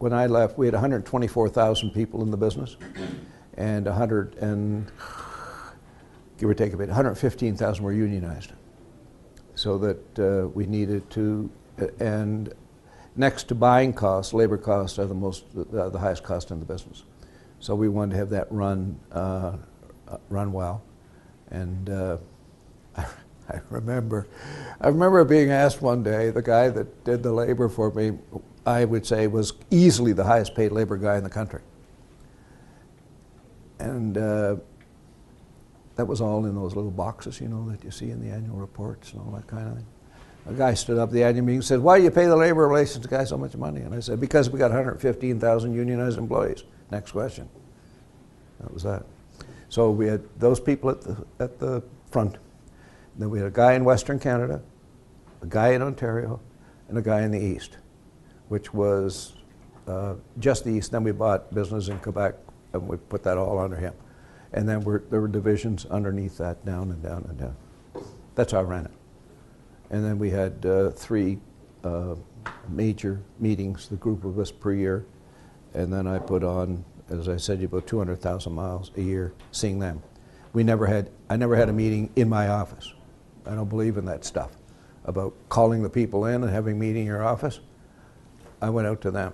when I left, we had 124,000 people in the business, and give or take a bit, 115,000 were unionized. So that we needed to, and next to buying costs, labor costs are the highest cost in the business. So we wanted to have that run well, and I remember being asked one day, the guy that did the labor for me, I would say was easily the highest paid labor guy in the country. And that was all in those little boxes, you know, that you see in the annual reports and all that kind of thing. A guy stood up at the annual meeting and said, "Why do you pay the labor relations guy so much money?" And I said, "Because we got 115,000 unionized employees." Next question. That was that. So we had those people at the front. Then we had a guy in Western Canada, a guy in Ontario, and a guy in the East, which was just the East. Then we bought business in Quebec, and we put that all under him. And then there were divisions underneath that, down and down and down. That's how I ran it. And then we had 3 major meetings, the group of us per year. And then I put on, as I said, about 200,000 miles a year seeing them. I never had a meeting in my office. I don't believe in that stuff about calling the people in and having a meeting in your office. I went out to them.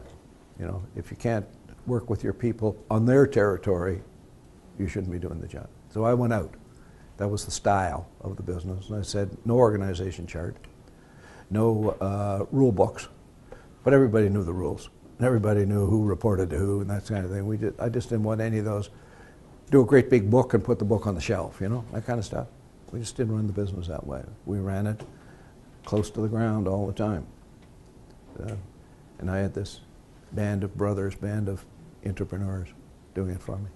You know, if you can't work with your people on their territory, you shouldn't be doing the job. So I went out. That was the style of the business. And I said, no organization chart, no rule books, but everybody knew the rules. And everybody knew who reported to who and that kind of thing. I just didn't want any of those, do a great big book and put the book on the shelf, you know, that kind of stuff. We just didn't run the business that way. We ran it close to the ground all the time. And I had this band of brothers, band of entrepreneurs doing it for me.